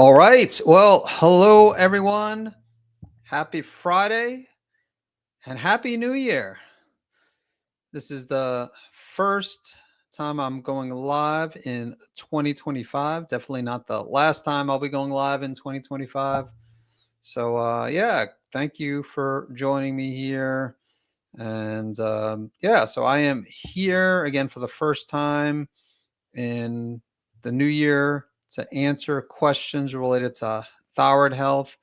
All right. Well, hello, everyone. Happy Friday and Happy New Year. This is the first time I'm going live in 2025. Definitely not the last time I'll be going live in 2025. So, yeah, thank you for joining me here. And yeah, so I am here again for the first time in the new year to answer questions related to thyroid health.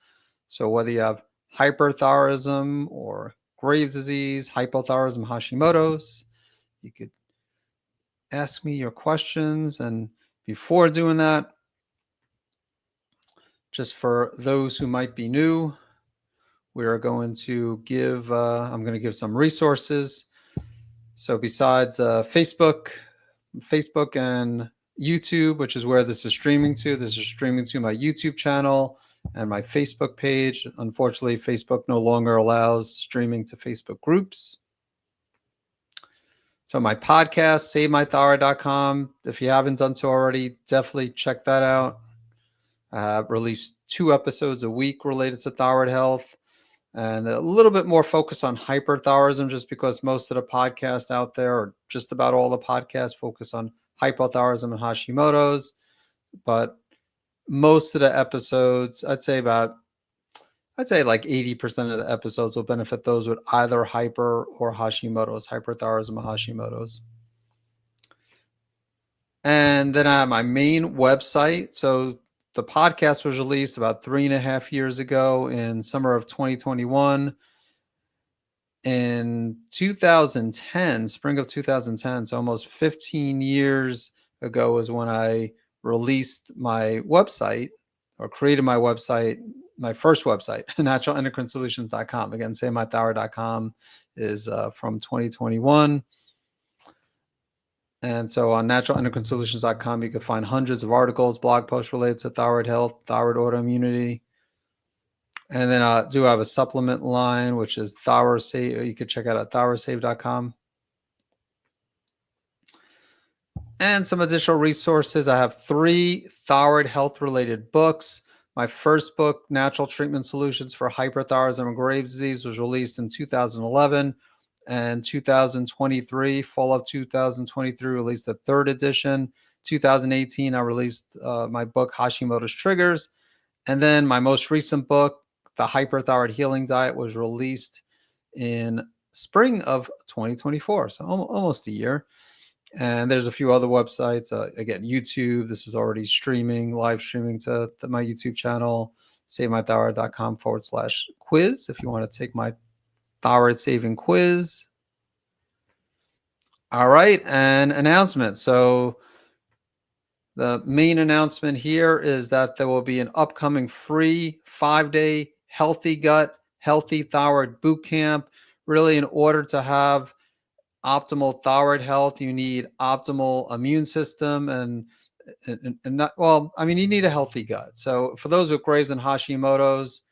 So whether you have hyperthyroidism or Graves' disease, hypothyroidism, Hashimoto's, you could ask me your questions. And before doing that, just for those who might be new, we are going to give, I'm going to give some resources. So besides Facebook and YouTube, which is where this is streaming to. This is streaming to my YouTube channel and my Facebook page. Unfortunately, Facebook no longer allows streaming to Facebook groups. So my podcast, SaveMyThyroid.com. If you haven't done so already, definitely check that out. I have released 2 episodes a week related to thyroid health and a little bit more focus on hyperthyroidism, just because most of the podcasts out there, or just about all the podcasts, focus on hypothyroidism and Hashimoto's. But most of the episodes, I'd say like 80% of the episodes will benefit those with either hyper or Hashimoto's, hyperthyroidism or Hashimoto's. And then I have my main website. So the podcast was released about 3.5 years ago in summer of 2021. In 2010, spring of 2010, so almost 15 years ago is when I released my website, or created my website, my first website, naturalendocrinesolutions.com. Again, SaveMyThyroid.com is from 2021. And so on naturalendocrinesolutions.com, you can find hundreds of articles, blog posts related to thyroid health, thyroid autoimmunity. And then I do have a supplement line, which is Thyroid Save. You can check out at thyroidsave.com. And some additional resources. I have 3 thyroid health related books. My first book, Natural Treatment Solutions for Hyperthyroidism and Graves' disease, was released in 2011. And 2023, fall of 2023, released the 3rd edition. 2018, I released my book, Hashimoto's Triggers. And then my most recent book, The Hyperthyroid Healing Diet, was released in spring of 2024, so almost a year. And there's a few other websites. Again, YouTube. This is already live streaming to my YouTube channel, SaveMyThyroid.com/quiz if you want to take my thyroid saving quiz. All right, and announcement. So the main announcement here is that there will be an upcoming free 5-day healthy gut, healthy thyroid boot camp. Really, in order to have optimal thyroid health, you need optimal immune system and not, well, I mean, you need a healthy gut. So for those with Graves and Hashimoto's,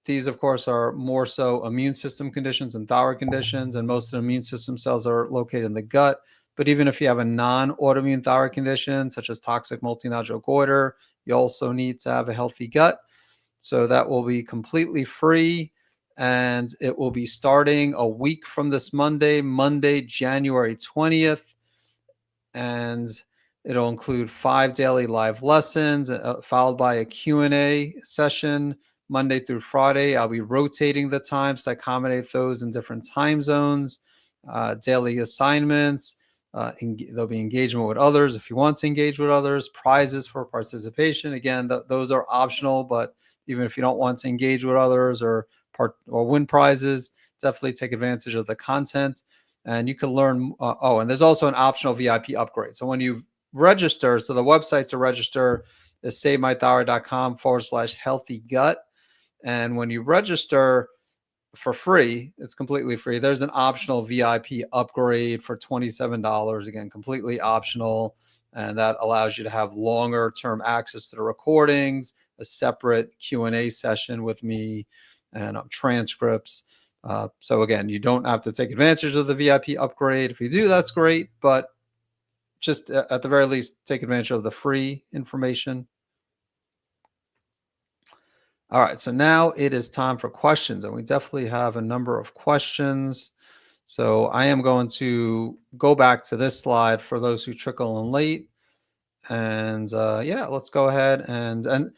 these, of course, are more so immune system conditions and thyroid conditions, and most of the immune system cells are located in the gut. But even if you have a non-autoimmune thyroid condition, such as toxic multinodular goiter, you also need to have a healthy gut. So that will be completely free, and it will be starting a week from this Monday, January 20th. And it'll include 5 daily live lessons, followed by a Q&A session Monday through Friday. I'll be rotating the times to accommodate those in different time zones, daily assignments. There'll be engagement with others if you want to engage with others, prizes for participation. Again, those are optional, but even if you don't want to engage with others or win prizes, definitely take advantage of the content. And you can learn. And there's also an optional VIP upgrade. So when you register, so the website to register is SaveMyThyroid.com/healthy gut. And when you register for free, it's completely free. There's an optional VIP upgrade for $27. Again, completely optional. And that allows you to have longer term access to the recordings, a separate Q&A session with me, and transcripts. So again, you don't have to take advantage of the VIP upgrade. If you do, that's great. But just at the very least, take advantage of the free information. All right, so now it is time for questions, and we definitely have a number of questions. So I am going to go back to this slide for those who trickle in late, and yeah, let's go ahead and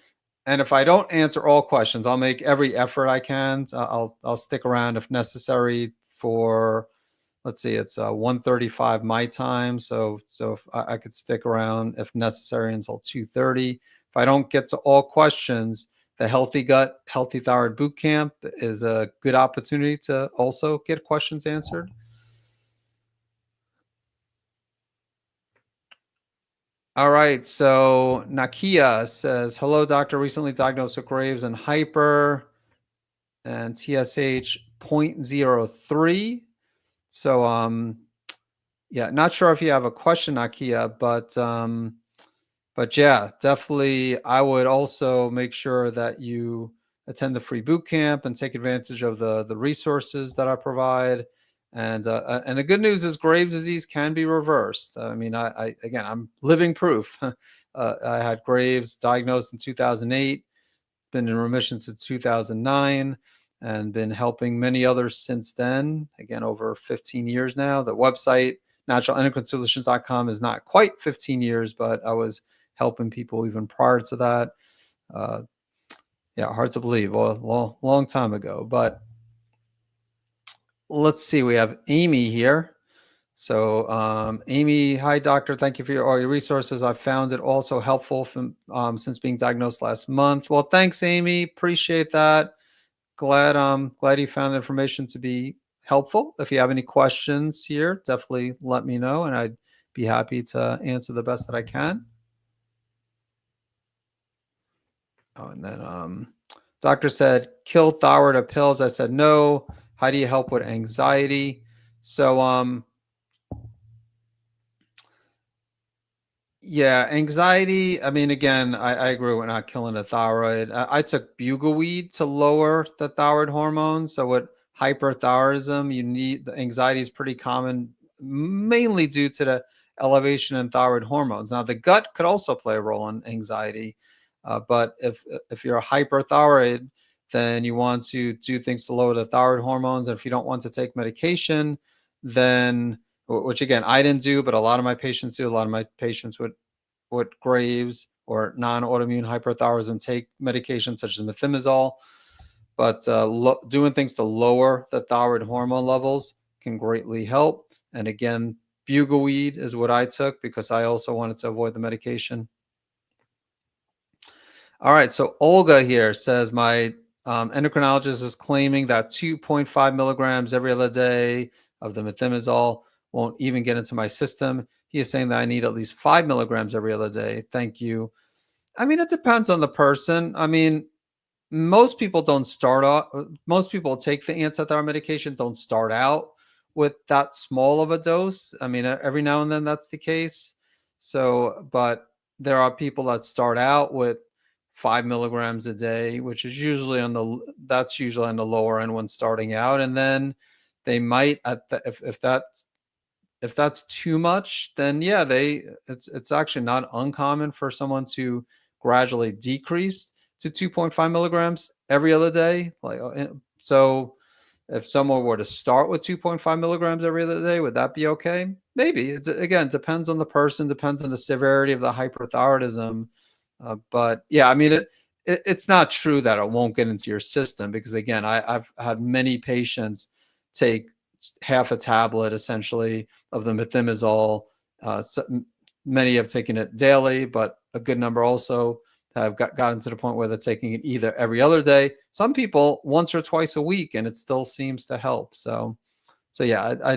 if I don't answer all questions, I'll make every effort I can. I'll stick around if necessary for, let's see, it's 1:35 my time, so if I could stick around if necessary until 2:30. If I don't get to all questions, the Healthy Gut, Healthy Thyroid Boot Camp is a good opportunity to also get questions answered. All right, so Nakia says, "Hello, doctor. Recently diagnosed with Graves and hyper and TSH 0.03. So, yeah, not sure if you have a question, Nakia, but yeah, definitely. I would also make sure that you attend the free boot camp and take advantage of the resources that I provide. And the good news is Graves' disease can be reversed. I mean, I again, I'm living proof. I had Graves diagnosed in 2008, been in remission since 2009, and been helping many others since then. Again, over 15 years now. The website naturalendocrinesolutions.com is not quite 15 years, but I was helping people even prior to that. Uh, yeah, hard to believe. Well, long time ago. But let's see. We have Amy here. So, Amy, hi, doctor. Thank you for all your resources. I found it also helpful from, since being diagnosed last month. Well, thanks, Amy. Appreciate that. Glad you found the information to be helpful. If you have any questions here, definitely let me know, and I'd be happy to answer the best that I can. Oh, and then doctor said, kill thyroid or pills. I said no. How do you help with anxiety? So yeah, anxiety. I mean, again, I agree with not killing the thyroid. I took bugleweed to lower the thyroid hormone. So with hyperthyroidism, you need the anxiety is pretty common, mainly due to the elevation in thyroid hormones. Now, the gut could also play a role in anxiety, but if you're a hyperthyroid, then you want to do things to lower the thyroid hormones. And if you don't want to take medication, then which again I didn't do, but a lot of my patients do. A lot of my patients with Graves or non-autoimmune hyperthyroidism take medications such as methimazole, but doing things to lower the thyroid hormone levels can greatly help. And again, bugleweed is what I took because I also wanted to avoid the medication. All right, so Olga here says my endocrinologist is claiming that 2.5 milligrams every other day of the methimazole won't even get into my system. He is saying that I need at least 5 milligrams every other day. Thank you. I mean, it depends on the person. I mean, most people don't start off, most people take the antithyroid medication, don't start out with that small of a dose. I mean, every now and then that's the case. So, but there are people that start out with 5 milligrams a day, which is usually that's usually on the lower end when starting out. And then they might, if that's too much, then yeah, it's actually not uncommon for someone to gradually decrease to 2.5 milligrams every other day. So if someone were to start with 2.5 milligrams every other day, would that be okay? Maybe. It's again depends on the person, depends on the severity of the hyperthyroidism. But yeah, I mean it's not true that it won't get into your system because again, I've had many patients take half a tablet essentially of the methimazole. So many have taken it daily, but a good number also have gotten to the point where they're taking it either every other day. Some people once or twice a week, and it still seems to help. So yeah,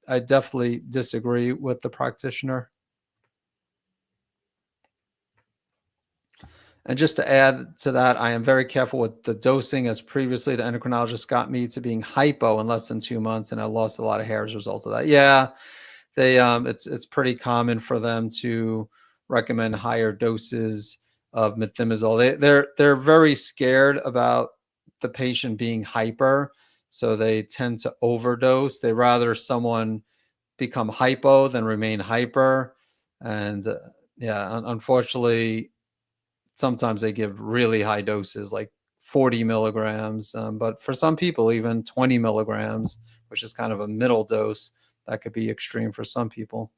I definitely disagree with the practitioner. And just to add to that, I am very careful with the dosing, as previously the endocrinologist got me to being hypo in less than 2 months, and I lost a lot of hair as a result of that. Yeah, it's pretty common for them to recommend higher doses of methimazole. They're very scared about the patient being hyper, so they tend to overdose. They rather someone become hypo than remain hyper, and yeah, unfortunately sometimes they give really high doses, like 40 milligrams. But for some people, even 20 milligrams, which is kind of a middle dose, that could be extreme for some people.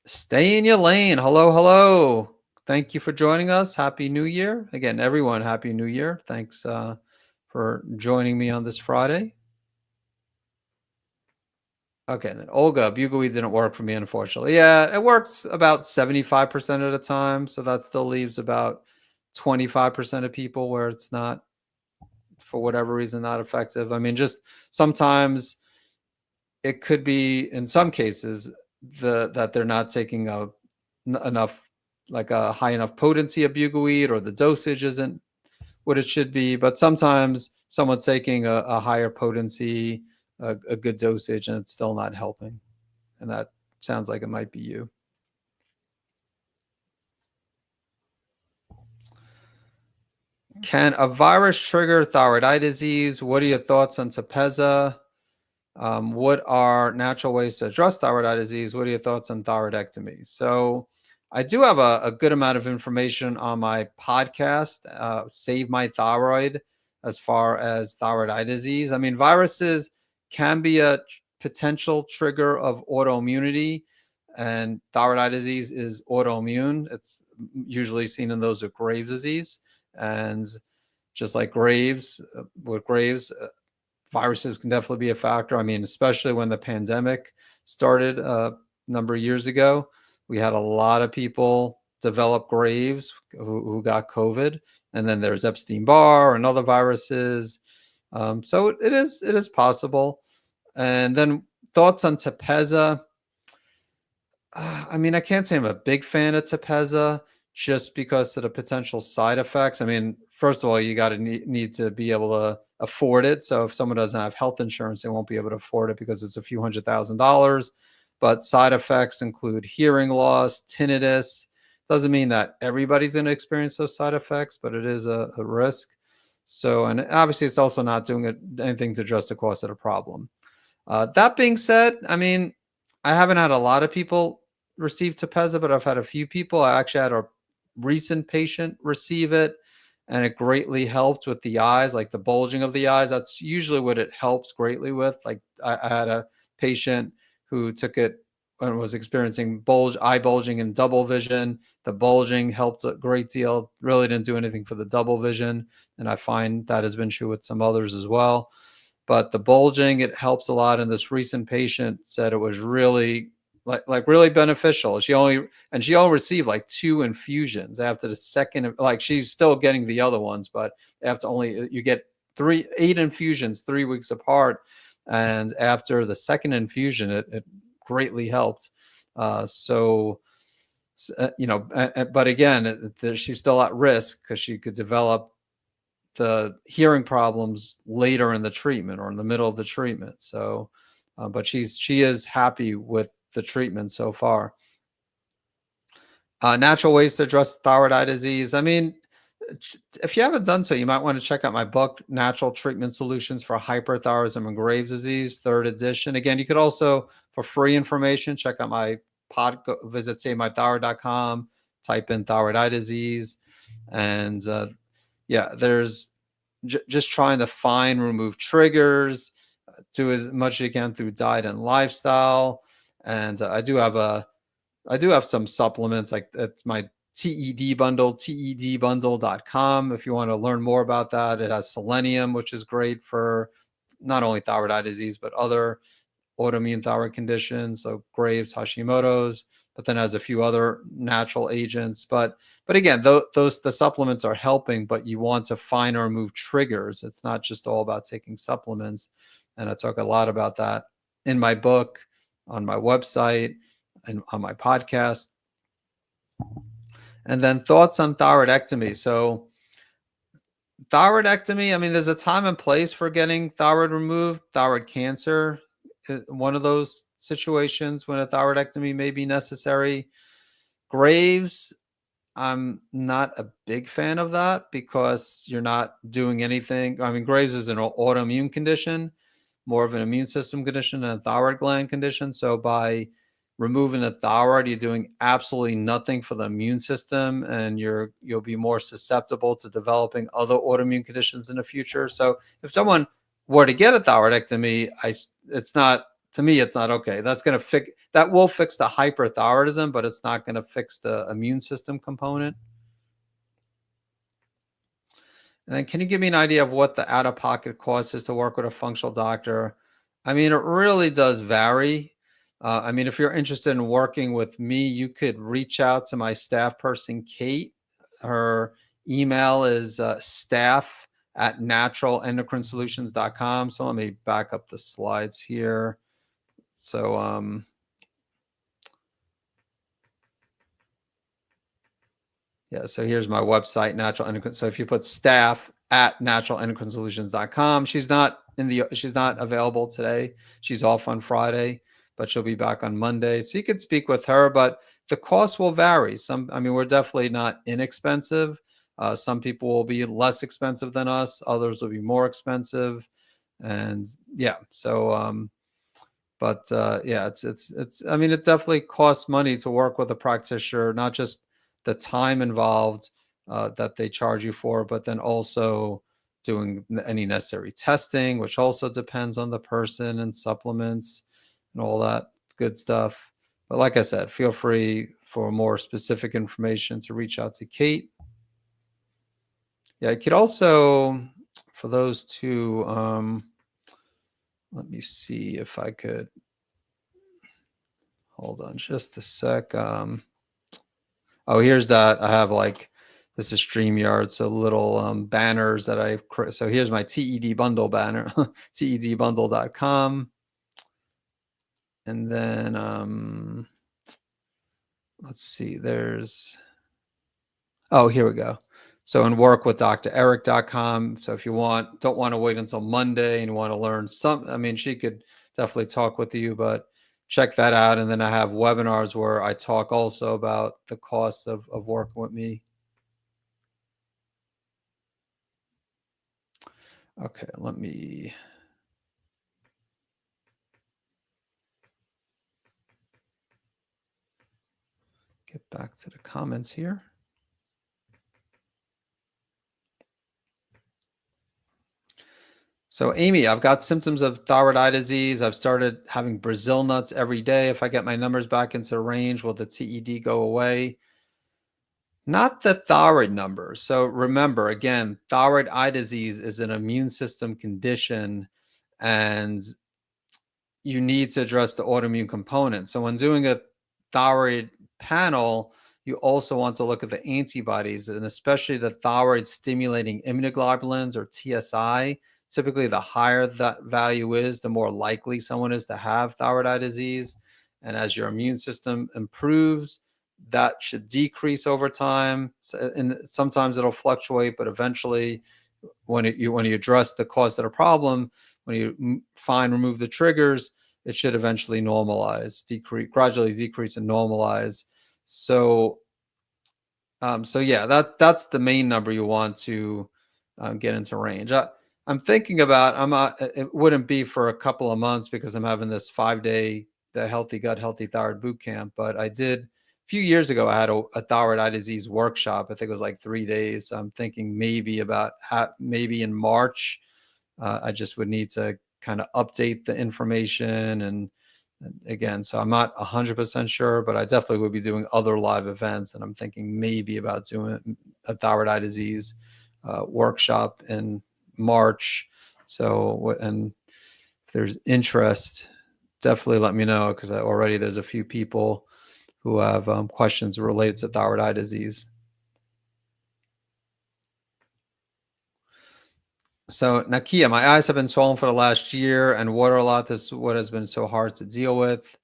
Stay in your lane. Hello, hello. Thank you for joining us. Happy New Year. Again, everyone, Happy New Year. Thanks for joining me on this Friday. Okay, then Olga, bugleweed didn't work for me, unfortunately. Yeah, it works about 75% of the time. So that still leaves about 25% of people where it's not, for whatever reason, not effective. I mean, just sometimes it could be, in some cases, that they're not taking enough, like a high enough potency of bugleweed, or the dosage isn't what it should be. But sometimes someone's taking a higher potency, a good dosage, and it's still not helping. And that sounds like it might be you. Can a virus trigger thyroid eye disease? What are your thoughts on Tepezza? What are natural ways to address thyroid eye disease? What are your thoughts on thyroidectomy? So I do have a good amount of information on my podcast, Save My Thyroid, as far as thyroid eye disease. I mean, viruses can be a potential trigger of autoimmunity, and thyroid eye disease is autoimmune. It's usually seen in those with Graves' disease. And just like Graves, viruses can definitely be a factor. I mean, especially when the pandemic started a number of years ago, we had a lot of people develop Graves who got COVID, and then there's Epstein-Barr and other viruses. So it is possible. And then thoughts on Tepezza. I mean, I can't say I'm a big fan of Tepezza just because of the potential side effects. I mean, first of all, you got to need to be able to afford it. So if someone doesn't have health insurance, they won't be able to afford it because it's a few $100,000. But side effects include hearing loss, tinnitus. Doesn't mean that everybody's going to experience those side effects, but it is a risk. So, and obviously it's also not doing anything to address the cause of the problem. That being said, I mean, I haven't had a lot of people receive Tepezza, but I've had a few people. I actually had a recent patient receive it, and it greatly helped with the eyes, like the bulging of the eyes. That's usually what it helps greatly with. Like I had a patient who took it and was experiencing eye bulging and double vision. The bulging helped a great deal. Really didn't do anything for the double vision, and I find that has been true with some others as well. But the bulging, it helps a lot. And this recent patient said it was really like really beneficial. She only received like 2 infusions after the second. Like she's still getting the other ones, but after you get 8 infusions 3 weeks apart. And after the second infusion, it greatly helped. But again, she's still at risk because she could develop the hearing problems later in the treatment or in the middle of the treatment. So, but she is happy with the treatment so far. Natural ways to address thyroid eye disease. I mean, if you haven't done so, you might want to check out my book, Natural Treatment Solutions for Hyperthyroidism and Graves' Disease, 3rd edition. Again, you could also, for free information, check out my visit SaveMyThyroid.com, type in thyroid eye disease, and there's just trying to remove triggers, do as much as you can through diet and lifestyle. And I do have some supplements, like it's my TED bundle, tedbundle.com. If you want to learn more about that, it has selenium, which is great for not only thyroid eye disease, but other autoimmune thyroid conditions, so Graves, Hashimoto's, but then has a few other natural agents. But again, the supplements are helping, but you want to find or remove triggers. It's not just all about taking supplements. And I talk a lot about that in my book, on my website, and on my podcast. And then thoughts on thyroidectomy. So thyroidectomy, I mean, there's a time and place for getting thyroid removed. Thyroid cancer, one of those situations when a thyroidectomy may be necessary. Graves, I'm not a big fan of that because you're not doing anything. I mean, Graves is an autoimmune condition, more of an immune system condition than a thyroid gland condition. So by removing the thyroid, you're doing absolutely nothing for the immune system, and you'll be more susceptible to developing other autoimmune conditions in the future. So if someone were to get a thyroidectomy, it's not, to me, it's not okay. That will fix the hyperthyroidism, but it's not going to fix the immune system component. And then can you give me an idea of what the out-of-pocket cost is to work with a functional doctor? I mean, it really does vary. I mean, if you're interested in working with me, you could reach out to my staff person, Kate. Her email is staff@naturalendocrinesolutions.com. So let me back up the slides here. So, yeah, so here's my website, Natural Endocrine. So if you put staff@naturalendocrinesolutions.com, she's not available today. She's off on Friday, but she'll be back on Monday. So you could speak with her, but the cost will vary. I mean, we're definitely not inexpensive. Some people will be less expensive than us. Others will be more expensive. And yeah, so, yeah, I mean, it definitely costs money to work with a practitioner, not just the time involved that they charge you for, but then also doing any necessary testing, which also depends on the person, and supplements and all that good stuff. But like I said, feel free for more specific information to reach out to Kate. Yeah, I could also, for those two, let me see if I could, hold on just a sec. Oh, here's that. I have this is StreamYard, so little banners that I create. So here's my TED bundle banner, tedbundle.com. And then let's see, here we go. So in workwithdreric.com. So if you don't want to wait until Monday and want to learn I mean, she could definitely talk with you, but check that out. And then I have webinars where I talk also about the cost of working with me. Okay, let me get back to the comments here. So Amy, I've got symptoms of thyroid eye disease. I've started having Brazil nuts every day. If I get my numbers back into range, will the TED go away? Not the thyroid numbers. So remember, again, thyroid eye disease is an immune system condition, and you need to address the autoimmune component. So when doing a thyroid panel, you also want to look at the antibodies, and especially the thyroid stimulating immunoglobulins, or TSI. Typically, the higher that value is, the more likely someone is to have thyroid eye disease. And as your immune system improves, that should decrease over time. And sometimes it'll fluctuate, but eventually, when you address the cause of the problem, when you remove the triggers, it should eventually normalize, gradually decrease and normalize. So, so yeah, that's the main number you want to get into range. I'm thinking about, it wouldn't be for a couple of months because I'm having this 5-day, the Healthy Gut, Healthy Thyroid boot camp. But I did, a few years ago, I had a thyroid eye disease workshop. I think it was like 3 days. So I'm thinking maybe maybe in March, I just would need to kind of update the information. And again, so I'm not 100% sure, but I definitely would be doing other live events. And I'm thinking maybe about doing a thyroid eye disease workshop in March. So, and if there's interest, definitely let me know, because already there's a few people who have questions related to thyroid eye disease. So Nakia, my eyes have been swollen for the last year and water a lot. This is what has been so hard to deal with.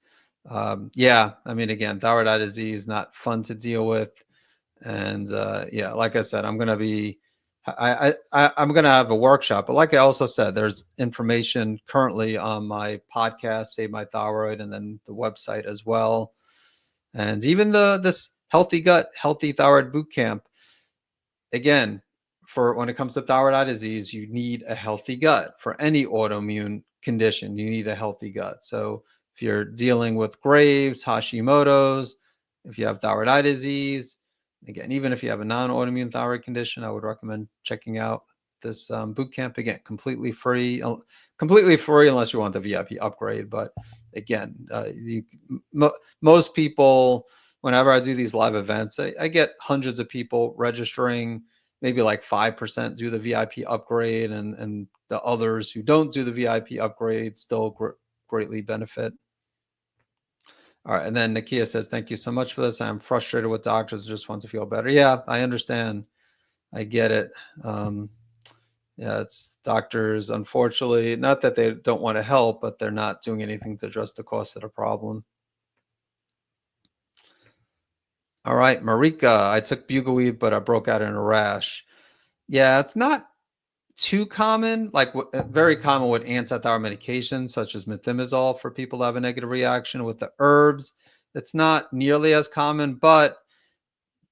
Yeah, I mean, again, thyroid eye disease, not fun to deal with. And yeah, like I said, I'm going to have a workshop, but like I also said, there's information currently on my podcast, Save My Thyroid, and then the website as well. And even this Healthy Gut, Healthy Thyroid Bootcamp. Again, for when it comes to thyroid eye disease, you need a healthy gut. For any autoimmune condition, you need a healthy gut. So if you're dealing with Graves, Hashimoto's, if you have thyroid eye disease, again, even if you have a non-autoimmune thyroid condition, I would recommend checking out this boot camp. Again, completely free unless you want the VIP upgrade. But again, most people, whenever I do these live events, I get hundreds of people registering. Maybe like 5% do the VIP upgrade, and the others who don't do the VIP upgrade still greatly benefit. All right. And then Nakia says, thank you so much for this. I'm frustrated with doctors who just want to feel better. Yeah, I understand. I get it. Yeah, it's doctors, unfortunately, not that they don't want to help, but they're not doing anything to address the cause of the problem. All right, Marika, I took Bugleweed, but I broke out in a rash. Yeah, it's not too common, like very common with anti-thyroid medications such as methimazole for people to have a negative reaction. With the herbs, it's not nearly as common, but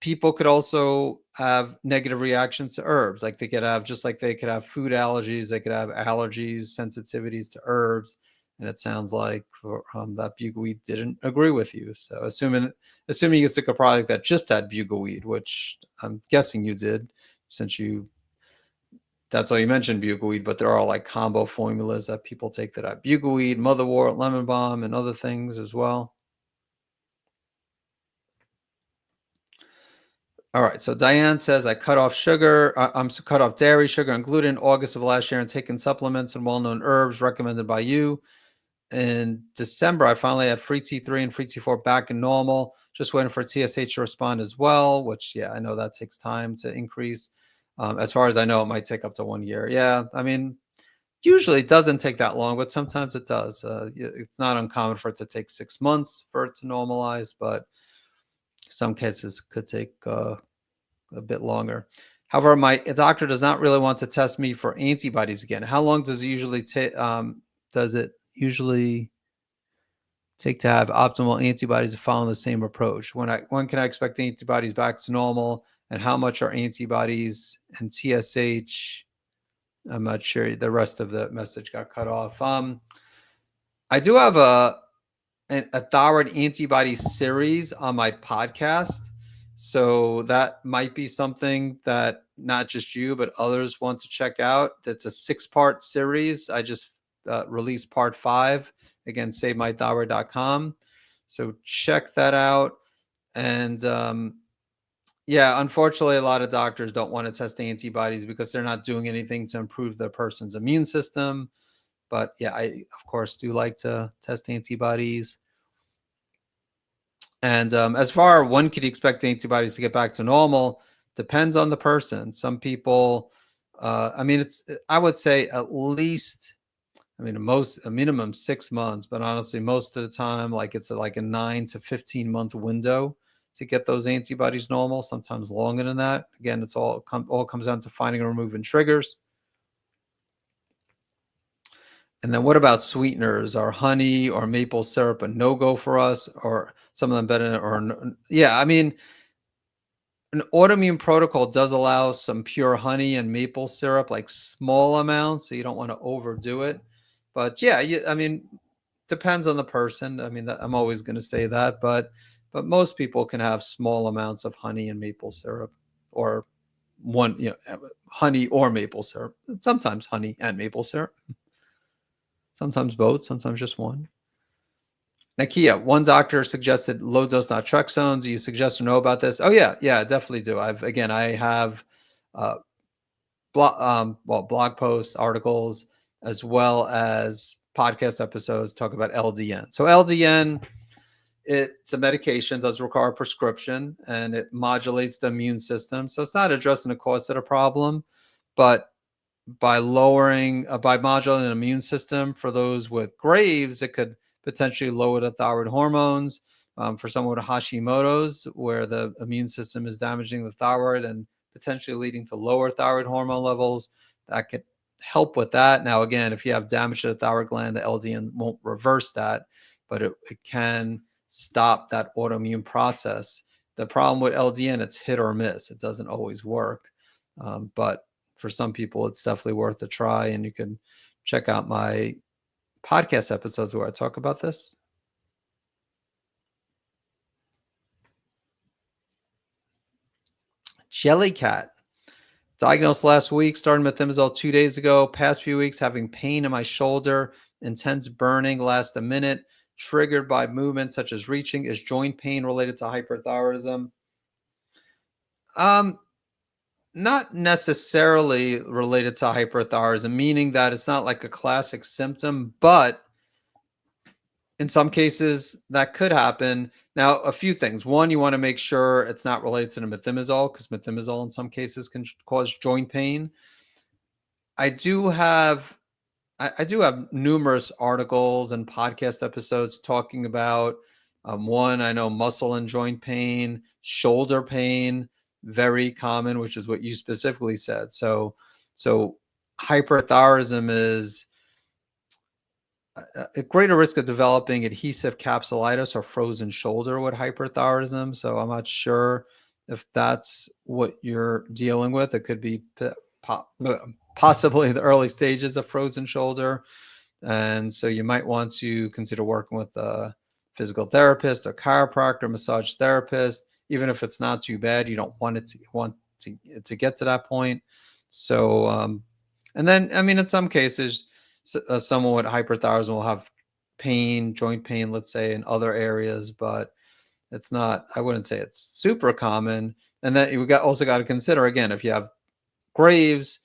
people could also have negative reactions to herbs. Like they could have, just like they could have food allergies, they could have allergies, sensitivities to herbs. And it sounds like that bugleweed didn't agree with you. So assuming you took a product that just had bugleweed, which I'm guessing you did, since that's all you mentioned, bugleweed, but there are like combo formulas that people take that have bugleweed, motherwort, lemon balm, and other things as well. All right. So Diane says, I cut off sugar. I'm cut off dairy, sugar, and gluten in August of last year and taken supplements and well-known herbs recommended by you. In December, I finally had free T3 and free T4 back in normal. Just waiting for TSH to respond as well, which, yeah, I know that takes time to increase. As far as I know, it might take up to 1 year. Yeah, I mean, usually it doesn't take that long, but sometimes it does. It's not uncommon for it to take 6 months for it to normalize, but some cases could take a bit longer. However, my doctor does not really want to test me for antibodies again. How long does it usually take? Does it usually take to have optimal antibodies to follow the same approach? When can I expect antibodies back to normal? And how much are antibodies and TSH? I'm not sure. The rest of the message got cut off. I do have a thyroid antibody series on my podcast. So that might be something that not just you, but others want to check out. That's a 6-part series. I just released part 5, again, savemythyroid.com. So check that out. And yeah, unfortunately, a lot of doctors don't want to test the antibodies because they're not doing anything to improve the person's immune system. But yeah, I, of course, do like to test antibodies. And as far as when could you expect antibodies to get back to normal, depends on the person. Some people, I mean, I would say at least, I mean, a minimum 6 months, but honestly, most of the time, like it's like a 9 to 15 month window to get those antibodies normal, sometimes longer than that. Again, it's all comes down to finding and removing triggers. And then what about sweeteners? Are honey or maple syrup a no-go for us, or some of them better? Yeah, I mean, an autoimmune protocol does allow some pure honey and maple syrup, like small amounts, so you don't want to overdo it. But yeah, I mean, depends on the person. I mean, I'm always going to say that, but most people can have small amounts of honey and maple syrup, or honey or maple syrup. Sometimes honey and maple syrup. Sometimes both, sometimes just one. Nakia, one doctor suggested low dose naltrexone. Do you suggest or know about this? Oh yeah, definitely do. I have blog posts, articles, as well as podcast episodes talk about LDN. So LDN, it's a medication, does require a prescription, and it modulates the immune system. So it's not addressing the cause of the problem, but by modulating the immune system for those with Graves, it could potentially lower the thyroid hormones. For someone with Hashimoto's, where the immune system is damaging the thyroid and potentially leading to lower thyroid hormone levels, that could help with that. Now, again, if you have damage to the thyroid gland, the LDN won't reverse that, but it can stop that autoimmune process. The problem with LDN, it's hit or miss. It doesn't always work, but for some people, it's definitely worth a try. And you can check out my podcast episodes where I talk about this. Jellycat. Diagnosed last week, started methimazole 2 days ago. Past few weeks, having pain in my shoulder, intense burning, last a minute, triggered by movement such as reaching. Is joint pain related to hyperthyroidism? Um, Not necessarily related to hyperthyroidism, meaning that it's not like a classic symptom, but in some cases that could happen. Now, a few things. One, you want to make sure it's not related to the methimazole, because methimazole in some cases can cause joint pain. I do have I do have numerous articles and podcast episodes talking about one, I know muscle and joint pain, shoulder pain, very common, which is what you specifically said. So hyperthyroidism is a greater risk of developing adhesive capsulitis or frozen shoulder with hyperthyroidism. So I'm not sure if that's what you're dealing with. It could be possibly the early stages of frozen shoulder. And so you might want to consider working with a physical therapist, or chiropractor, massage therapist. Even if it's not too bad, you don't want it to get to that point. So, and then, I mean, in some cases, someone with hyperthyroidism will have pain, joint pain, let's say, in other areas, but it's not, I wouldn't say it's super common. And then you also got to consider, again, if you have Graves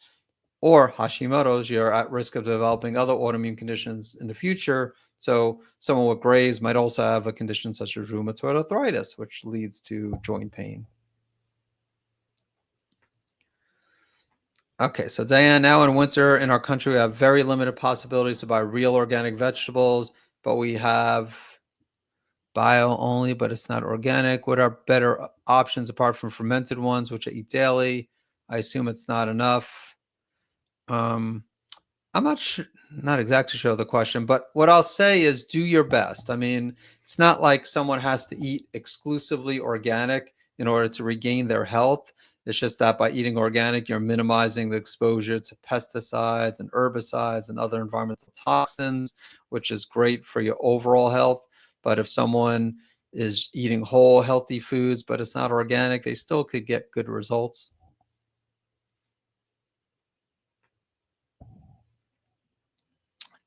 or Hashimoto's, you're at risk of developing other autoimmune conditions in the future. So someone with Graves might also have a condition such as rheumatoid arthritis, which leads to joint pain. Okay, so Diane, now in winter in our country, we have very limited possibilities to buy real organic vegetables, but we have bio only, but it's not organic. What are better options apart from fermented ones, which I eat daily? I assume it's not enough. I'm not exactly sure of the question, but what I'll say is do your best. I mean, it's not like someone has to eat exclusively organic in order to regain their health. It's just that by eating organic, you're minimizing the exposure to pesticides and herbicides and other environmental toxins, which is great for your overall health. But if someone is eating whole, healthy foods, but it's not organic, they still could get good results.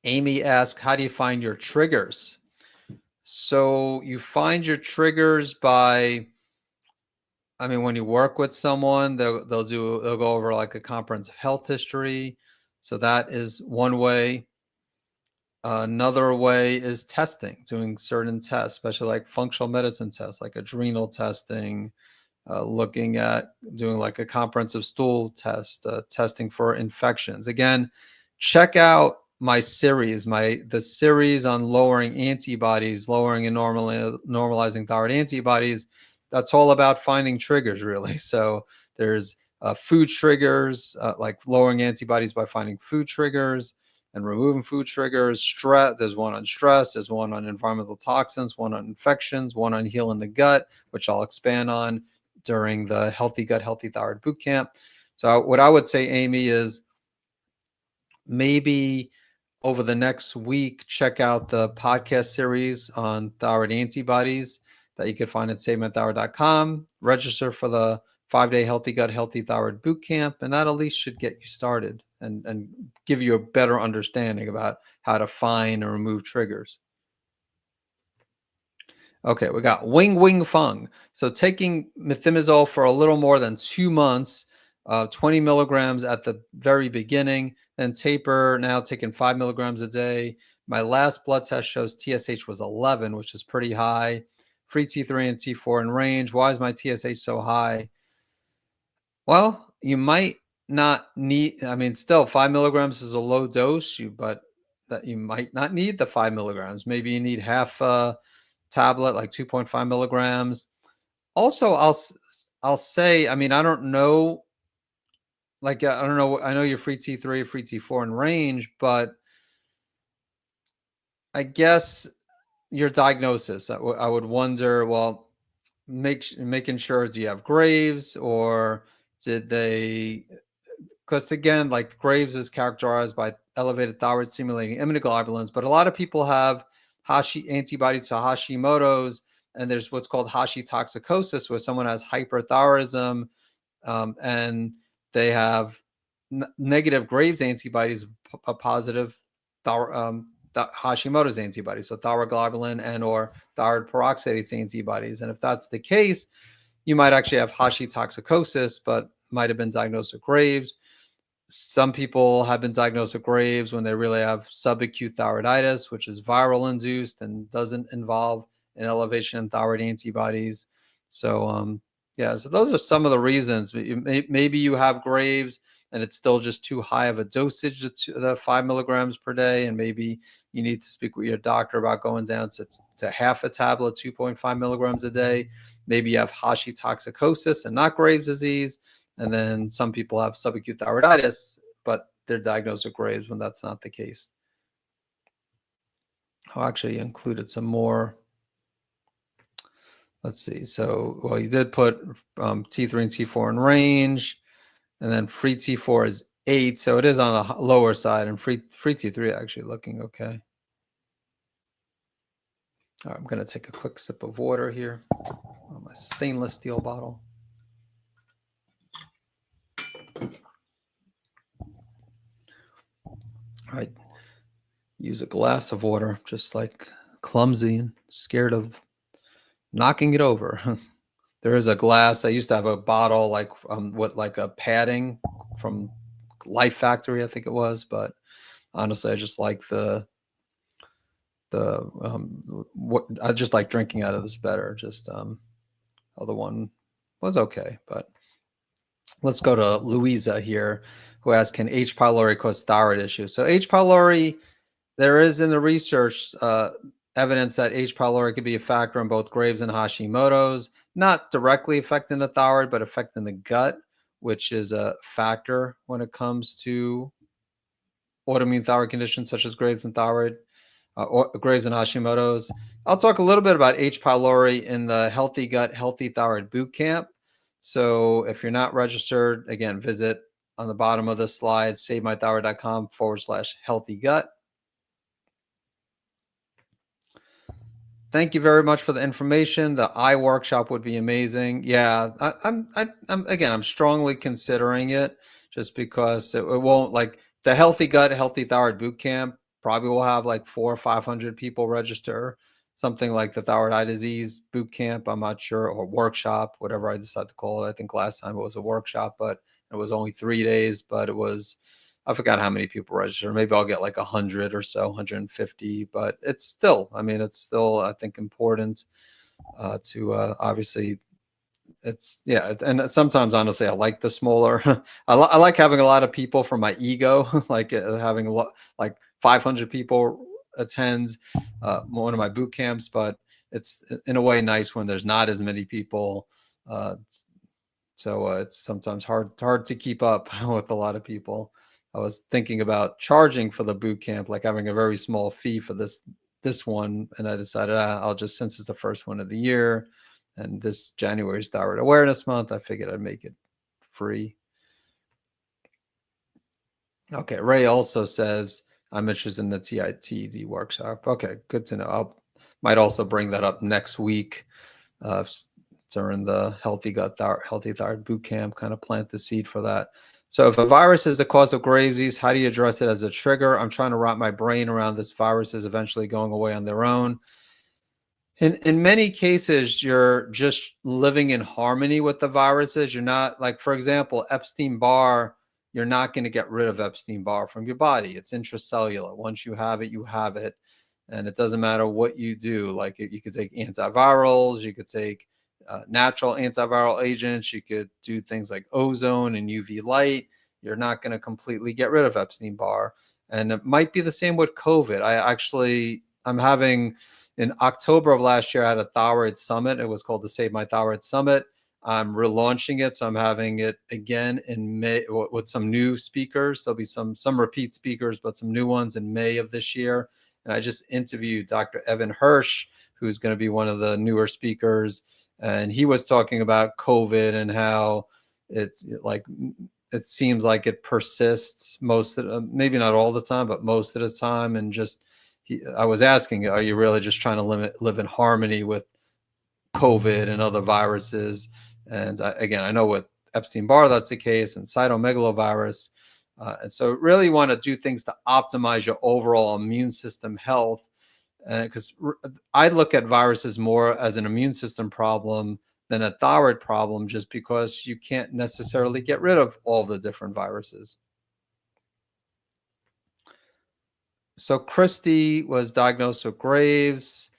Amy asks, how do you find your triggers? So you find your triggers by, I mean, when you work with someone, they'll go over like a comprehensive health history. So that is one way. Another way is testing, doing certain tests, especially like functional medicine tests, like adrenal testing, looking at doing like a comprehensive stool test, testing for infections. Again, check out my series, the series on lowering antibodies, lowering and normalizing thyroid antibodies. That's all about finding triggers, really. So there's food triggers, like lowering antibodies by finding food triggers and removing food triggers. Stress, there's one on stress, there's one on environmental toxins, one on infections, one on healing the gut, which I'll expand on during the Healthy Gut, Healthy Thyroid Bootcamp. So what I would say, Amy, is maybe over the next week, check out the podcast series on thyroid antibodies that you can find at SaveMyThyroid.com. Register for the 5-day Healthy Gut, Healthy Thyroid Bootcamp, and that at least should get you started and give you a better understanding about how to find and remove triggers. Okay, we got Wing Fung. So taking methimazole for a little more than 2 months, 20 milligrams at the very beginning, then taper, now taking 5 milligrams a day. My last blood test shows TSH was 11, which is pretty high. Free T3 and T4 in range. Why is my TSH so high? Well, you might not need, I mean, still 5 milligrams is a low dose, but that you might not need the 5 milligrams. Maybe you need half a tablet, like 2.5 milligrams. Also, I'll say, I mean, I don't know, like, I don't know, I know you're free T3, free T4 in range, but I guess your diagnosis, I would wonder, well, making sure, do you have Graves, or did they, because again, like Graves is characterized by elevated thyroid stimulating immunoglobulins, but a lot of people have antibodies to Hashimoto's, and there's what's called Hashitoxicosis, where someone has hyperthyroidism, and they have negative Graves antibodies, a positive Hashimoto's antibodies, so thyroglobulin and or thyroid peroxidase antibodies. And if that's the case, you might actually have Hashitoxicosis, but might have been diagnosed with Graves. Some people have been diagnosed with Graves when they really have subacute thyroiditis, which is viral induced and doesn't involve an elevation in thyroid antibodies. So, yeah, so those are some of the reasons. Maybe you have Graves and it's still just too high of a dosage, the 5 milligrams per day, and maybe you need to speak with your doctor about going down to half a tablet, 2.5 milligrams a day. Maybe you have Hashitoxicosis and not Graves' disease. And then some people have subacute thyroiditis, but they're diagnosed with Graves when that's not the case. I actually included some more. Let's see. So, well, you did put T3 and T4 in range, and then free T4 is 8. So it is on the lower side, and free T3 actually looking okay. All right, I'm going to take a quick sip of water here on my stainless steel bottle. I use a glass of water, just like clumsy and scared of knocking it over. There is a glass. I used to have a bottle like with like a padding from Life Factory, I think it was. But honestly, I just like what I just like drinking out of this better. Just other one was okay, but let's go to Louisa here, who asks, can H. pylori cause thyroid issues? So H. pylori, there is in the research evidence that H. pylori could be a factor in both Graves and Hashimoto's, not directly affecting the thyroid, but affecting the gut, which is a factor when it comes to autoimmune thyroid conditions such as Graves and thyroid, or Graves and Hashimoto's. I'll talk a little bit about H. pylori in the Healthy Gut, Healthy Thyroid Bootcamp. So if you're not registered, again, visit on the bottom of the slide, savemythyroid.com/healthy gut. Thank you very much for the information. The eye workshop would be amazing. Yeah, I'm strongly considering it, just because it won't, like, the Healthy Gut, Healthy Thyroid Bootcamp probably will have like 400 or 500 people register. Something like the Thyroid Eye Disease Bootcamp, I'm not sure, or workshop, whatever I decide to call it. I think last time it was a workshop, but it was only 3 days, but it was, I forgot how many people register. Maybe I'll get like 100 or so, 150, but it's still, it's still, I think, important to obviously, it's, yeah. And sometimes, honestly, I like the smaller, I like having a lot of people for my ego, like having a lot, like 500 people attend one of my boot camps, but it's in a way nice when there's not as many people. So it's sometimes hard to keep up with a lot of people. I was thinking about charging for the boot camp, like having a very small fee for this one, and I decided I'll just, since it's the first one of the year, and this January is Thyroid Awareness Month, I figured I'd make it free. Okay, Ray also says, I'm interested in the TITD workshop. Okay, good to know. I might also bring that up next week during the Healthy Gut, Healthy Thyroid Bootcamp, kind of plant the seed for that. So if a virus is the cause of Graves' disease, how do you address it as a trigger? I'm trying to wrap my brain around this virus is eventually going away on their own. In many cases, you're just living in harmony with the viruses. You're not, like, for example, Epstein-Barr, you're not going to get rid of Epstein-Barr from your body. It's intracellular. Once you have it, you have it. And it doesn't matter what you do. Like, you could take antivirals, you could take natural antiviral agents, you could do things like ozone and UV light. You're not going to completely get rid of Epstein-Barr. And it might be the same with COVID. I'm having, in October of last year, I had a thyroid summit. It was called the Save My Thyroid Summit. I'm relaunching it, so I'm having it again in May with some new speakers. There'll be some repeat speakers, but some new ones in May of this year. And I just interviewed Dr. Evan Hirsch, who's going to be one of the newer speakers. And he was talking about COVID and how it's like, it seems like it persists most of, maybe not all the time, but most of the time. And just, I was asking, are you really just trying to live in harmony with COVID and other viruses? And again, I know with Epstein-Barr that's the case, and cytomegalovirus. And so really want to do things to optimize your overall immune system health, because I look at viruses more as an immune system problem than a thyroid problem, just because you can't necessarily get rid of all the different viruses. So Christy was diagnosed with Graves.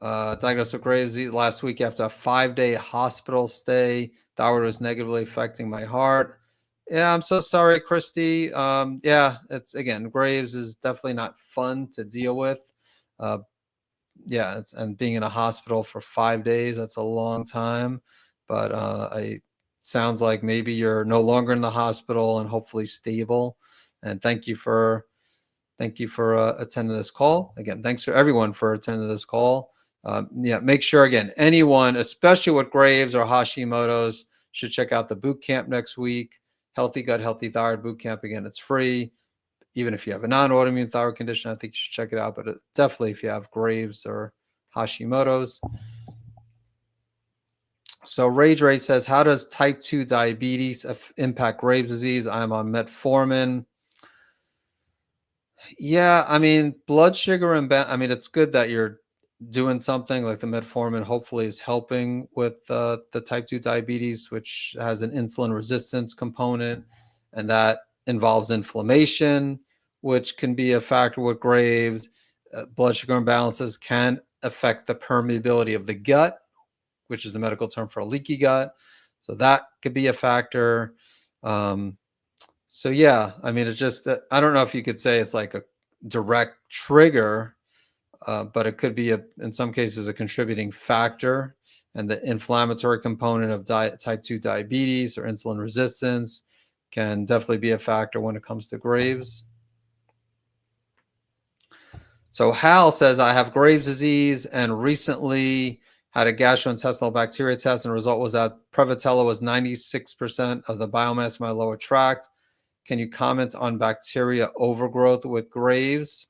Last week after a 5-day hospital stay. Thyroid was negatively affecting my heart. Yeah, I'm so sorry, Christy. Yeah, it's again, Graves is definitely not fun to deal with. Yeah, and being in a hospital for 5 days, that's a long time. But I sounds like maybe you're no longer in the hospital and hopefully stable. And thank you for attending this call. Again, thanks for everyone for attending this call. Yeah, make sure, again, anyone, especially with Graves or Hashimoto's, should check out the boot camp next week. Healthy Gut, Healthy Thyroid boot camp. Again, it's free. Even if you have a non-autoimmune thyroid condition, I think you should check it out. But definitely if you have Graves or Hashimoto's. So Rage Ray says, how does type 2 diabetes impact Graves' disease? I'm on metformin. Yeah, I mean, blood sugar and I mean, it's good that you're doing something like the metformin. Hopefully, is helping with the type 2 diabetes, which has an insulin resistance component, and that involves inflammation, which can be a factor with Graves. Blood sugar imbalances can affect the permeability of the gut, which is the medical term for a leaky gut. So that could be a factor. So yeah, I mean, it's just that I don't know if you could say it's like a direct trigger, but it could be in some cases a contributing factor. And the inflammatory component of type 2 diabetes or insulin resistance can definitely be a factor when it comes to Graves. So Hal says, I have Graves' disease and recently had a gastrointestinal bacteria test, and the result was that Prevotella was 96% of the biomass in my lower tract. Can you comment on bacteria overgrowth with Graves?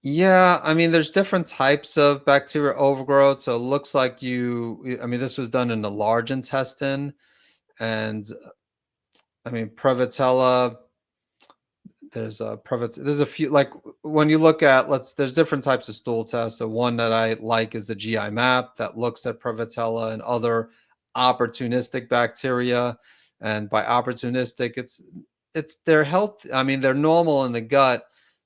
Yeah, I mean, there's different types of bacteria overgrowth. So it looks like I mean, this was done in the large intestine. And I mean, Prevotella, there's a few, like when you look at, there's different types of stool tests. So one that I like is the GI map that looks at Prevotella and other opportunistic bacteria. And by opportunistic, it's their health. I mean, they're normal in the gut,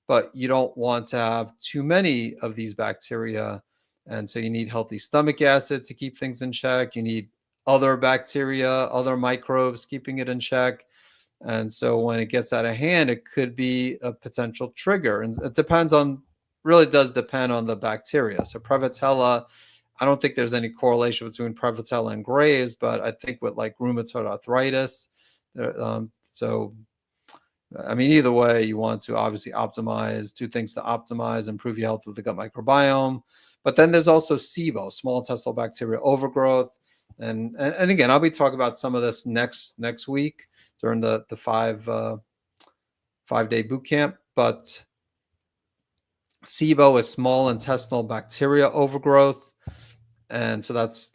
but you don't want to have too many of these bacteria. And so you need healthy stomach acid to keep things in check. You need other bacteria, other microbes keeping it in check. And so when it gets out of hand, it could be a potential trigger. And it really does depend on the bacteria. So Prevotella, I don't think there's any correlation between Prevotella and Graves, but I think with like rheumatoid arthritis, so I mean, either way, you want to obviously do things to optimize, improve your health of the gut microbiome. But then there's also SIBO, small intestinal bacterial overgrowth. And again, I'll be talking about some of this next week during the 5-day boot camp. But SIBO is small intestinal bacteria overgrowth. And so that's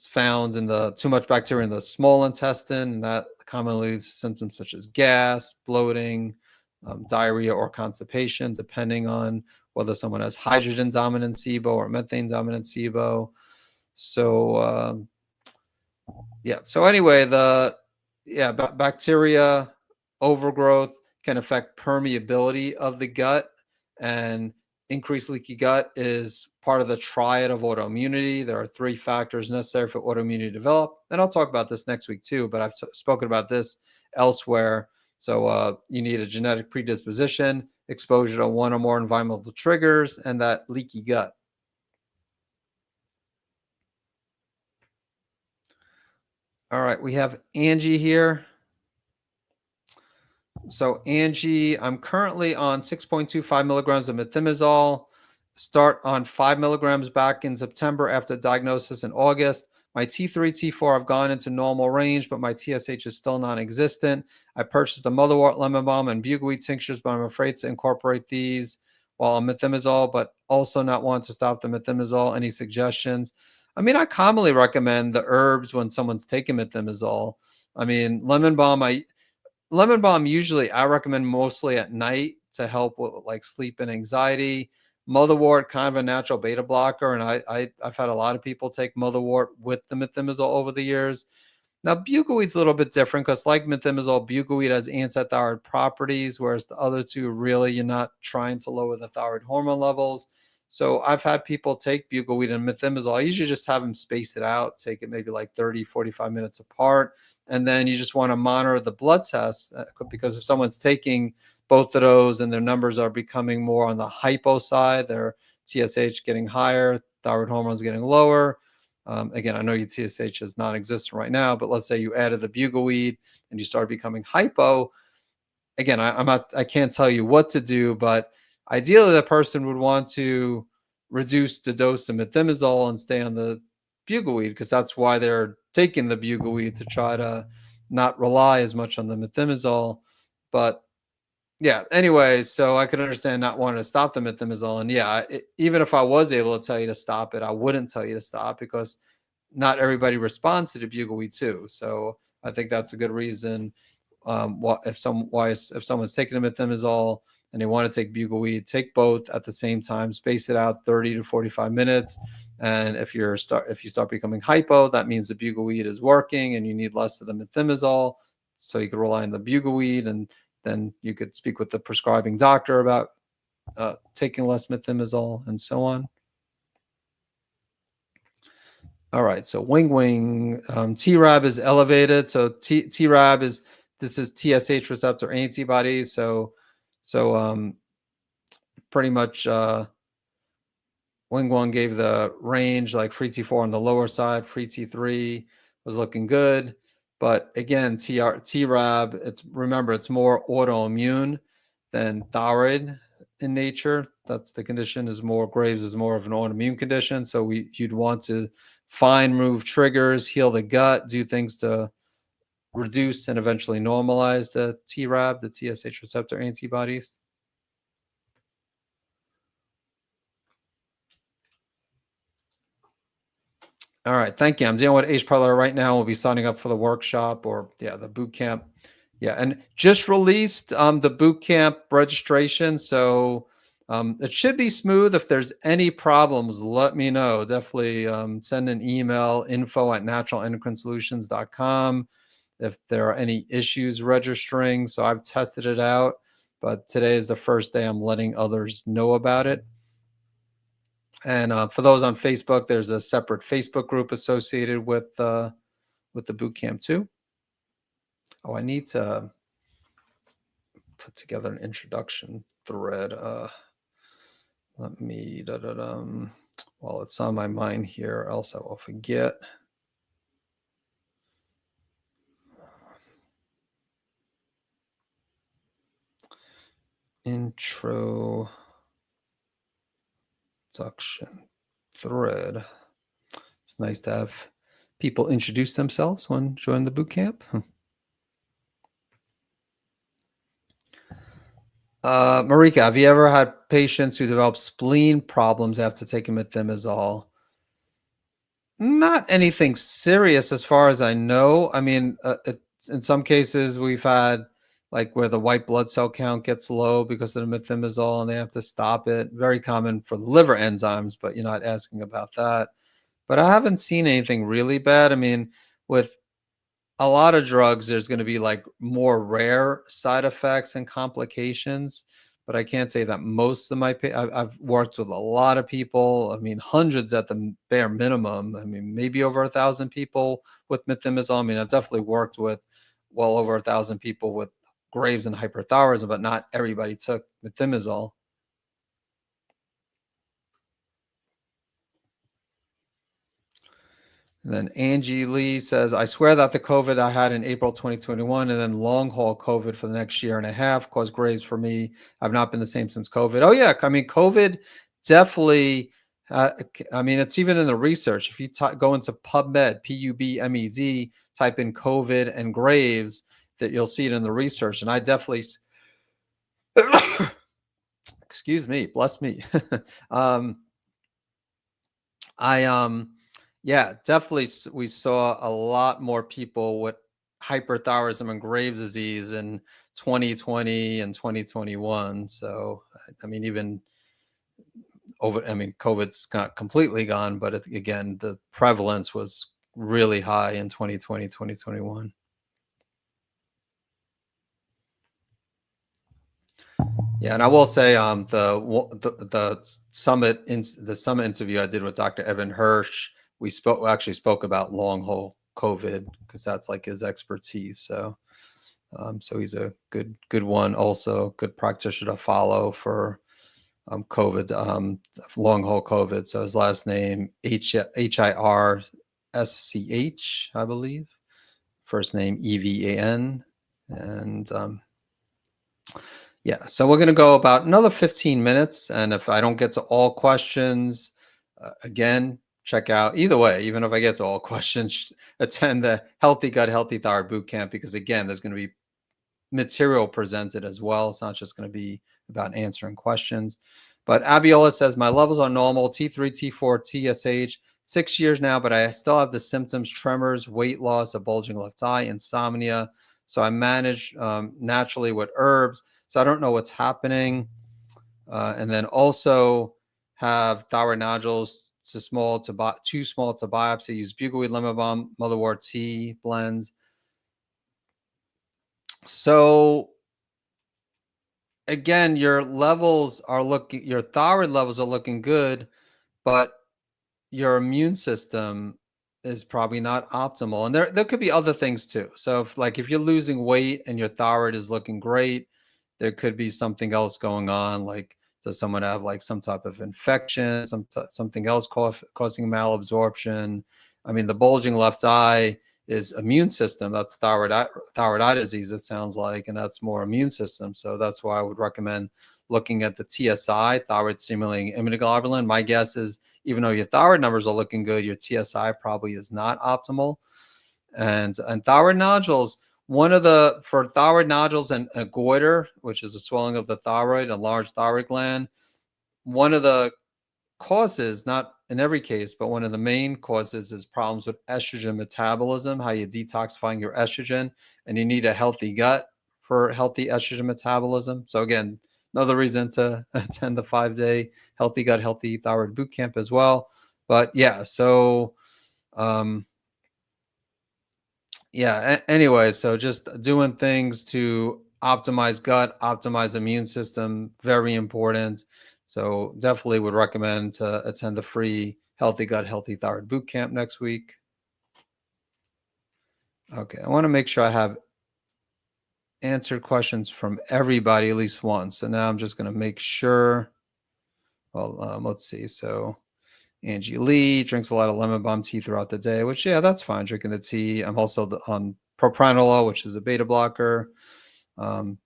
found in too much bacteria in the small intestine, and that commonly leads to symptoms such as gas, bloating, diarrhea, or constipation, depending on whether someone has hydrogen dominant SIBO or methane dominant SIBO. So yeah. So anyway, bacteria overgrowth can affect permeability of the gut, and increased leaky gut is part of the triad of autoimmunity. There are 3 factors necessary for autoimmunity to develop. And I'll talk about this next week too, but I've spoken about this elsewhere. So you need a genetic predisposition, exposure to 1 or more environmental triggers, and that leaky gut. All right, we have Angie here. So Angie, I'm currently on 6.25 milligrams of methimazole. Start on 5 milligrams back in September after diagnosis in August. My T3, T4 have gone into normal range, but my TSH is still non-existent. I purchased the motherwort, lemon balm, and bugleweed tinctures, but I'm afraid to incorporate these while on methimazole, but also not want to stop the methimazole. Any suggestions? I mean, I commonly recommend the herbs when someone's taking methimazole. I mean, lemon balm usually I recommend mostly at night to help with like sleep and anxiety. Motherwort, kind of a natural beta blocker, and I've had a lot of people take motherwort with the methimazole over the years. Now, buckwheat's a little bit different because, like methimazole, buckwheat has antithyroid properties, whereas the other two really you're not trying to lower the thyroid hormone levels. So I've had people take buckwheat and methimazole. I usually just have them space it out, take it maybe like 30, 45 minutes apart. And then you just want to monitor the blood tests because if someone's taking both of those and their numbers are becoming more on the hypo side, their TSH getting higher, thyroid hormones getting lower, again, I know your TSH is non-existent right now, but let's say you added the bugleweed and you start becoming hypo. Again, I can't tell you what to do, but ideally, the person would want to reduce the dose of methimazole and stay on the bugleweed because that's why they're taking the bugleweed to try to not rely as much on the methimazole. But yeah, anyways, so I could understand not wanting to stop the methimazole. And yeah, even if I was able to tell you to stop it, I wouldn't tell you to stop because not everybody responds to the bugleweed too. So I think that's a good reason. If someone's taking a methimazole and they want to take bugleweed, take both at the same time, space it out 30 to 45 minutes. And if you start becoming hypo, that means the bugleweed is working and you need less of the methimazole. So you can rely on the bugleweed, and then you could speak with the prescribing doctor about taking less methimazole and so on. All right, so wing, TRAB is elevated. So TRAB is TSH receptor antibodies. So pretty much Wing One gave the range like free T4 on the lower side, free T3 was looking good. But again, TRAB, it's more autoimmune than thyroid in nature. That's the condition is more Graves is more of an autoimmune condition. So you'd want to find move triggers, heal the gut, do things to reduce and eventually normalize the TRAB, the TSH receptor antibodies. All right, thank you. I'm dealing with H. pylori right now. We'll be signing up for the workshop or the boot camp. Yeah, and just released the boot camp registration. So it should be smooth. If there's any problems, let me know. Definitely send an email, info@naturalendocrinesolutions.com if there are any issues registering. So I've tested it out, but today is the first day I'm letting others know about it. And for those on Facebook, there's a separate Facebook group associated with the boot camp too. Oh, I need to put together an introduction thread. Let me while it's on my mind here, else I will forget. Introduction thread. It's nice to have people introduce themselves when joining the boot camp. Marika, have you ever had patients who develop spleen problems after taking methimazole? Not anything serious as far as I know. I mean, in some cases we've had like where the white blood cell count gets low because of the methimazole and they have to stop it. Very common for the liver enzymes, but you're not asking about that. But I haven't seen anything really bad. I mean, with a lot of drugs, there's going to be like more rare side effects and complications. But I can't say that most of I've worked with a lot of people. I mean, hundreds at the bare minimum. I mean, maybe over 1,000 people with methimazole. I mean, I've definitely worked with well over 1,000 people with Graves and hyperthyroidism, but not everybody took methimazole. And then Angie Lee says, I swear that the COVID I had in April 2021 and then long haul COVID for the next year and a half caused Graves for me. I've not been the same since COVID. Oh, yeah. I mean, COVID definitely, I mean, it's even in the research. If you go into PubMed, PUBMED, type in COVID and Graves, that you'll see it in the research. And I definitely, excuse me, bless me. Yeah, definitely. We saw a lot more people with hyperthyroidism and Graves' disease in 2020 and 2021. So, I mean, even over, I mean, COVID's not completely gone, but again, the prevalence was really high in 2020, 2021. Yeah, and I will say, the summit interview I did with Dr. Evan Hirsch, we actually spoke about long haul COVID because that's like his expertise. So, so he's a good one, also good practitioner to follow for COVID, long haul COVID. So his last name Hirsch, I believe. First name Evan, and yeah, so we're going to go about another 15 minutes. And if I don't get to all questions, again, check out either way, even if I get to all questions, attend the Healthy Gut, Healthy Thyroid Bootcamp, because again, there's going to be material presented as well. It's not just going to be about answering questions. But Abiola says, my levels are normal, T3, T4, TSH, 6 years now, but I still have the symptoms, tremors, weight loss, a bulging left eye, insomnia. So I manage naturally with herbs. So I don't know what's happening. And then also have thyroid nodules too small to biopsy. Use bugleweed, lemon balm, motherwort tea blends. So again, your thyroid levels are looking good, but your immune system is probably not optimal. And there could be other things too. So if you're losing weight and your thyroid is looking great, there could be something else going on. Like, does someone have like some type of infection, something else causing malabsorption? I mean, the bulging left eye is immune system. That's thyroid eye disease, it sounds like, and that's more immune system. So that's why I would recommend looking at the TSI, thyroid stimulating immunoglobulin. My guess is, even though your thyroid numbers are looking good, your TSI probably is not optimal. And thyroid nodules, for thyroid nodules and a goiter, which is a swelling of the thyroid, a large thyroid gland, one of the causes, not in every case, but one of the main causes is problems with estrogen metabolism, how you detoxifying your estrogen, and you need a healthy gut for healthy estrogen metabolism. So again, another reason to attend the 5-day Healthy Gut, Healthy Thyroid Bootcamp as well. But yeah, so anyway, so just doing things to optimize gut, optimize immune system, very important. So definitely would recommend to attend the free Healthy Gut, Healthy Thyroid Bootcamp next week. Okay, I want to make sure I have answered questions from everybody at least once. So now I'm just going to make sure. Well, let's see. So Angie Lee drinks a lot of lemon balm tea throughout the day, which, yeah, that's fine, drinking the tea. I'm also on propranolol, which is a beta blocker.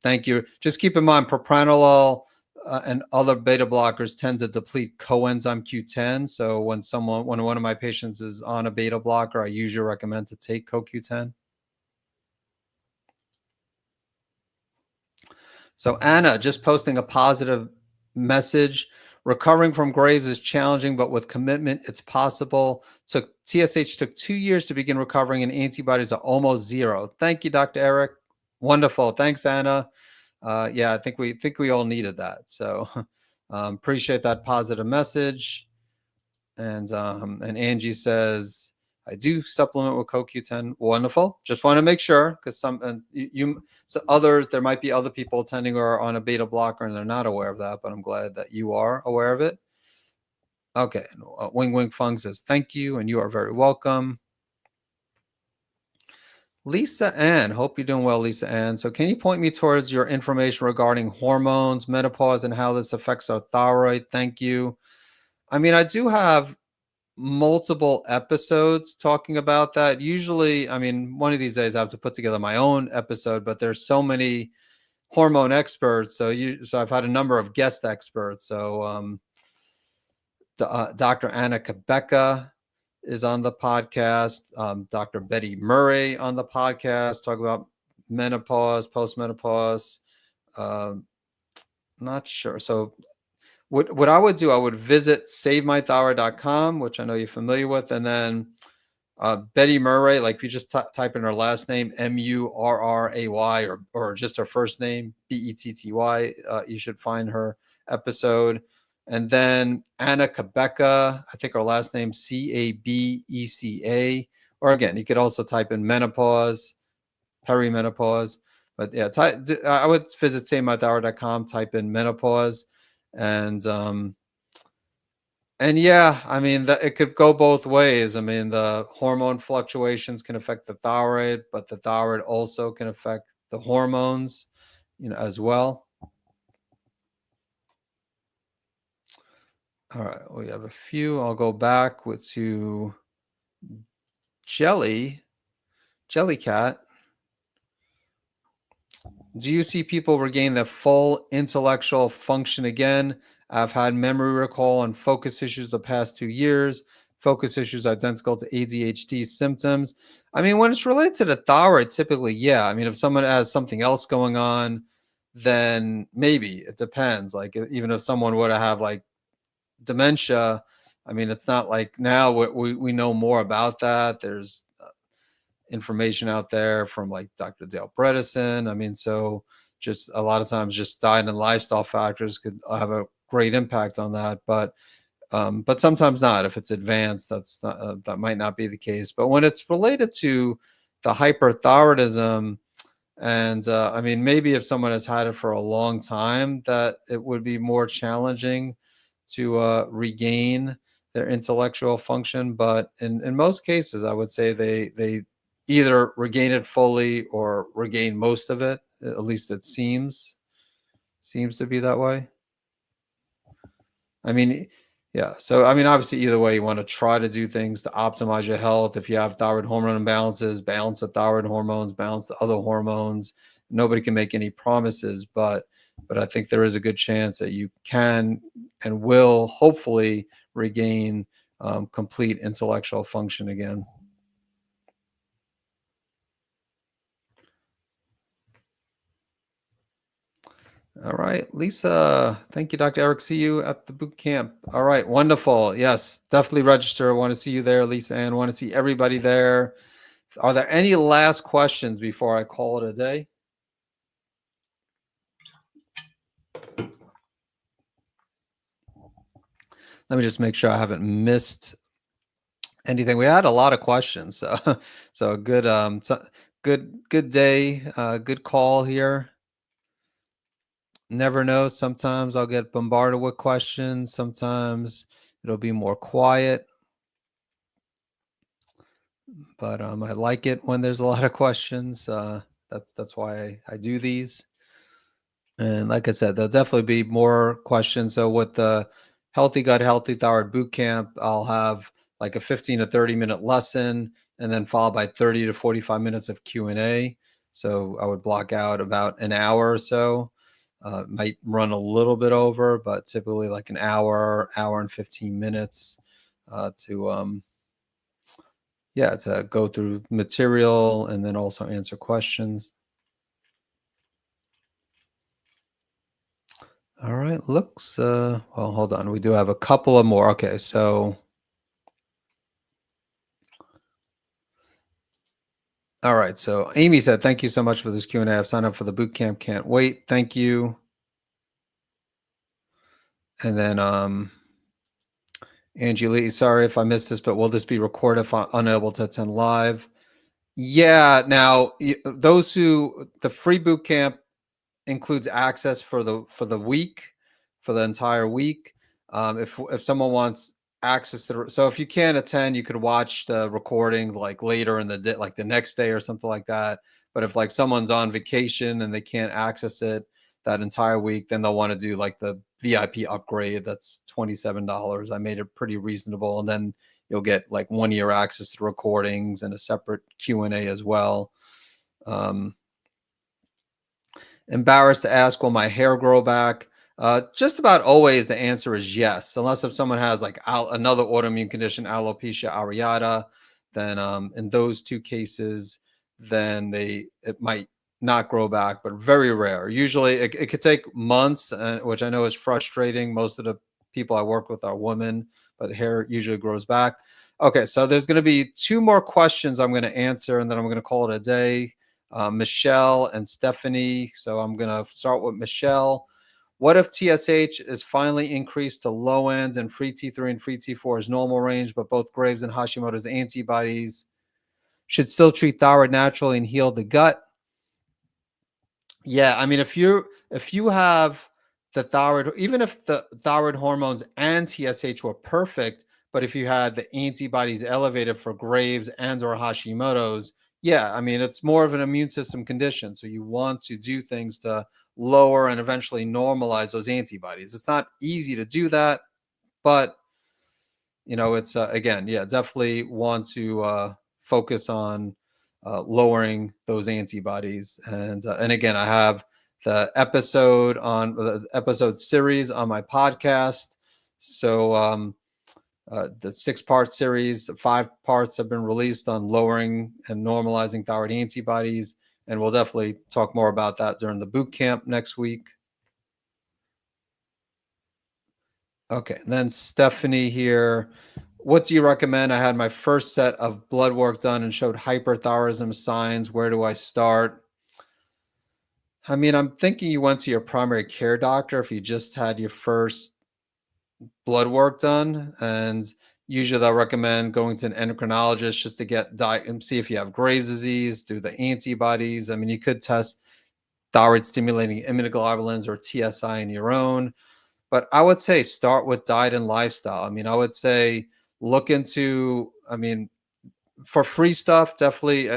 Thank you. Just keep in mind, propranolol and other beta blockers tend to deplete coenzyme Q10. So when one of my patients is on a beta blocker, I usually recommend to take CoQ10. So Anna, just posting a positive message. Recovering from Graves is challenging, but with commitment, it's possible. So TSH took 2 years to begin recovering, and antibodies are almost zero. Thank you, Dr. Eric. Wonderful. Thanks, Anna. Yeah, I think we all needed that. So appreciate that positive message. And Angie says, I do supplement with CoQ10. Wonderful. Just want to make sure, because there might be other people attending who are on a beta blocker and they're not aware of that, but I'm glad that you are aware of it. Okay. Wing Wing Fung says, thank you, and you are very welcome. Lisa Ann, hope you're doing well, Lisa Ann. So can you point me towards your information regarding hormones, menopause, and how this affects our thyroid? Thank you. I mean, I do have multiple episodes talking about that. Usually, I mean, one of these days I have to put together my own episode, but there's so many hormone experts. So I've had a number of guest experts. So Dr. Anna Kabecka is on the podcast. Dr. Betty Murray on the podcast, talk about menopause, postmenopause. Not sure. So what I would do, I would visit savemythyroid.com, which I know you're familiar with, and then Betty Murray, like if you just type in her last name, Murray, or just her first name, Betty, you should find her episode. And then Anna Cabeca, I think her last name, Cabeca. Or again, you could also type in menopause, perimenopause. But yeah, I would visit savemythyroid.com, type in menopause, and yeah, I mean, it could go both ways. I mean, the hormone fluctuations can affect the thyroid, but the thyroid also can affect the hormones, as well. All right, we have a few. I'll go back to Jellycat. Do you see people regain their full intellectual function again? I've had memory recall and focus issues the past 2 years. Focus issues identical to ADHD symptoms. I mean, when it's related to the thyroid, typically, yeah. I mean, if someone has something else going on, then maybe it depends. Like, even if someone were to have like dementia, I mean, it's not like now we know more about that. There's information out there from like Dr. Dale Bredesen. I mean, so just a lot of times just diet and lifestyle factors could have a great impact on that. But sometimes not. If it's advanced, that might not be the case. But when it's related to the hyperthyroidism, and I mean, maybe if someone has had it for a long time, that it would be more challenging to regain their intellectual function. But in most cases, I would say they either regain it fully or regain most of it. At least it seems to be that way. I mean, yeah. So, I mean, obviously, either way, you want to try to do things to optimize your health. If you have thyroid hormone imbalances, balance the thyroid hormones, balance the other hormones. Nobody can make any promises, but I think there is a good chance that you can and will hopefully regain complete intellectual function again. All right, Lisa. Thank you, Dr. Eric. See you at the boot camp. All right, wonderful. Yes, definitely register. I want to see you there, Lisa, and want to see everybody there. Are there any last questions before I call it a day? Let me just make sure I haven't missed anything. We had a lot of questions, so so good. Good day. Good call here. Never know. Sometimes I'll get bombarded with questions. Sometimes it'll be more quiet. But I like it when there's a lot of questions. That's why I do these. And like I said, there'll definitely be more questions. So with the Healthy Gut, Healthy Thyroid Boot Camp, I'll have like a 15 to 30-minute lesson, and then followed by 30 to 45 minutes of Q&A. So I would block out about an hour or so. Might run a little bit over, but typically like an hour and 15 minutes to go through material and then also answer questions. All right, looks, well, hold on. We do have a couple of more. Okay, so. All right, so Amy said, thank you so much for this Q&A. I've signed up for the boot camp. Can't wait. Thank you. And then Angie Lee, sorry if I missed this, but will this be recorded if I'm unable to attend live? Yeah, now the free boot camp includes access for the week, for the entire week. If someone wants access to, so if you can't attend, you could watch the recording like later in the day, like the next day or something like that. But if like someone's on vacation and they can't access it that entire week, then they'll want to do like the VIP upgrade. That's $27. I made it pretty reasonable, and then you'll get like 1 year access to recordings and a separate Q&A as well. Embarrassed to ask, will my hair grow back? Just about always the answer is yes, unless if someone has like another autoimmune condition, alopecia areata, then in those two cases, then it might not grow back, but very rare. Usually it could take months, which I know is frustrating. Most of the people I work with are women, but hair usually grows back. Okay, so there's going to be two more questions I'm going to answer, and then I'm going to call it a day. Michelle and Stephanie. So I'm going to start with Michelle. What if TSH is finally increased to low ends and free T3 and free T4 is normal range, but both Graves and Hashimoto's antibodies should still treat thyroid naturally and heal the gut? Yeah, I mean, if you have the thyroid, even if the thyroid hormones and TSH were perfect, but if you had the antibodies elevated for Graves and or Hashimoto's, yeah, I mean, it's more of an immune system condition. So you want to do things to lower and eventually normalize those antibodies. It's not easy to do that, but it's again, yeah, definitely want to focus on lowering those antibodies. And again, I have the episode series on my podcast. So the 6-part series, 5 parts have been released on lowering and normalizing thyroid antibodies, and we'll definitely talk more about that during the boot camp next week. Okay, and then Stephanie here. What do you recommend? I had my first set of blood work done and showed hyperthyroidism signs. Where do I start? I mean, I'm thinking you went to your primary care doctor if you just had your first blood work done. And usually they'll recommend going to an endocrinologist just to get diet and see if you have Graves' disease, do the antibodies. I mean, you could test thyroid stimulating immunoglobulins or TSI in your own. But I would say start with diet and lifestyle. I mean, I would say look into, I mean, for free stuff, definitely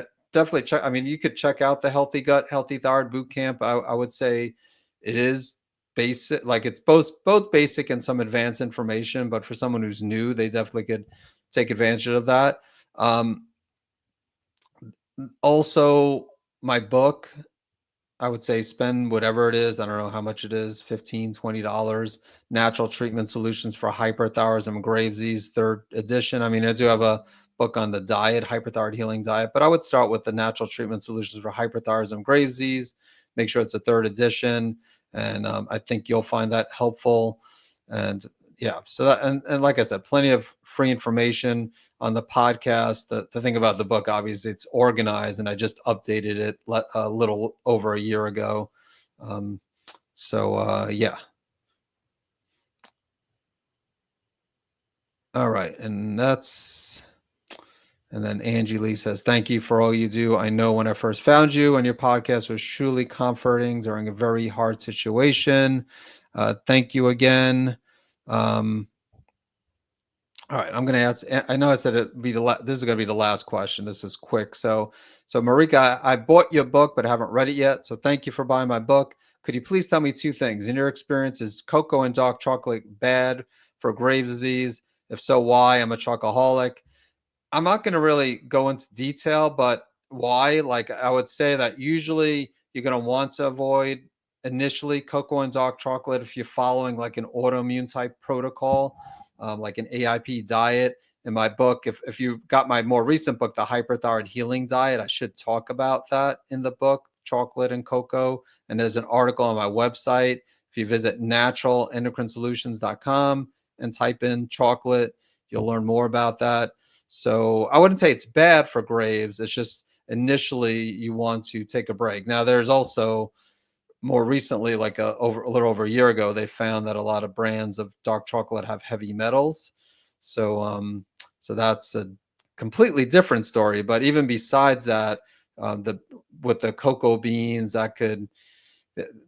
check. I mean, you could check out the Healthy Gut, Healthy Thyroid Boot Camp. I would say it is basic, like it's both basic and some advanced information. But for someone who's new, they definitely could take advantage of that. Also, my book, I would say spend whatever it is. I don't know how much it is, $15, $20. Natural Treatment Solutions for Hyperthyroidism, Graves' disease, 3rd edition. I mean, I do have a book on the diet, hyperthyroid healing diet, but I would start with the Natural Treatment Solutions for Hyperthyroidism, Graves' disease. Make sure it's a 3rd edition, and I think you'll find that helpful. And yeah, so that, and like I said, plenty of free information on the podcast. The thing about the book, obviously, it's organized, and I just updated it a little over a year ago. Yeah. All right, and then Angie Lee says, "Thank you for all you do. I know when I first found you and your podcast was truly comforting during a very hard situation. Thank you again." All right, I'm going to ask. I know I said it'd be this is going to be the last question. This is quick. So Marika, I bought your book, but I haven't read it yet. So thank you for buying my book. Could you please tell me 2 things? In your experience, is cocoa and dark chocolate bad for Graves' disease? If so, why? I'm a chocoholic. I'm not going to really go into detail, but why? Like I would say that usually you're going to want to avoid initially cocoa and dark chocolate if you're following like an autoimmune type protocol, like an AIP diet. In my book, if you got my more recent book, The Hyperthyroid Healing Diet, I should talk about that in the book, chocolate and cocoa. And there's an article on my website. If you visit naturalendocrinesolutions.com and type in chocolate, you'll learn more about that. So I wouldn't say it's bad for Graves. It's just initially you want to take a break. Now, there's also more recently, like a little over a year ago, they found that a lot of brands of dark chocolate have heavy metals. So that's a completely different story. But even besides that, with the cocoa beans,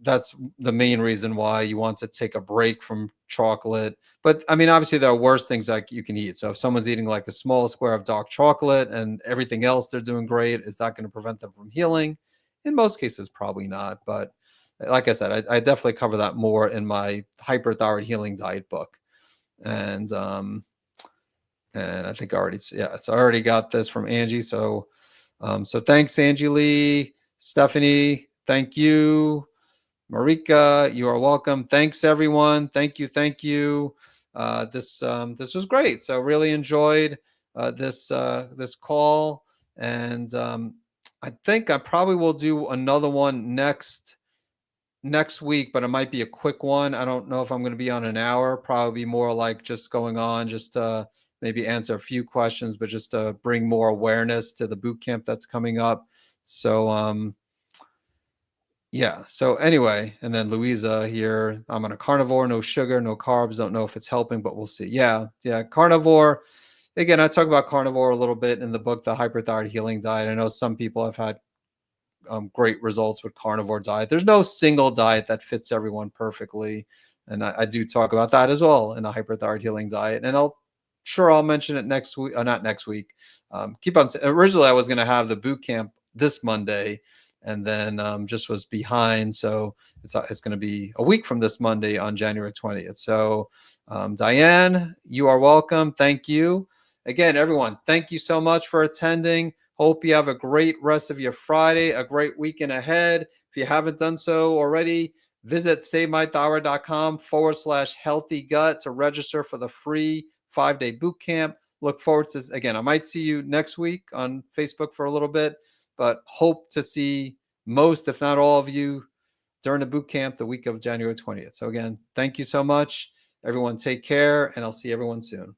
that's the main reason why you want to take a break from chocolate. But I mean, obviously there are worse things like you can eat. So if someone's eating like a small square of dark chocolate and everything else they're doing great, is that going to prevent them from healing? In most cases, probably not. But like I said, I definitely cover that more in my hyperthyroid healing diet book. And I think I already, yeah, so I already got this from Angie. So thanks, Angie Lee. Stephanie, thank you. Marika, you are welcome. Thanks, everyone. Thank you. Thank you. This was great. So really enjoyed this call, and I think I probably will do another one next week, but it might be a quick one. I don't know if I'm going to be on an hour. Probably more like just going on, just to maybe answer a few questions, but just to bring more awareness to the boot camp that's coming up. So yeah. So anyway, and then Louisa here, I'm on a carnivore, no sugar, no carbs. Don't know if it's helping, but we'll see. Yeah, yeah, carnivore. Again, I talk about carnivore a little bit in the book, The Hyperthyroid Healing Diet. I know some people have had great results with carnivore diet. There's no single diet that fits everyone perfectly, and I do talk about that as well in the hyperthyroid healing diet. And I'll mention it next week. Not next week. Keep on. Originally, I was going to have the boot camp this Monday, and then just was behind. So it's going to be a week from this Monday on January 20th. So Diane, you are welcome. Thank you again, everyone. Thank you so much for attending. Hope you have a great rest of your Friday, a great weekend ahead. If you haven't done so already, visit savemythyroid.com/healthy gut to register for the free 5-day boot camp. Look forward to, again, I might see you next week on Facebook for a little bit, but hope to see most, if not all of you during the boot camp the week of January 20th. So again, thank you so much. Everyone take care, and I'll see everyone soon.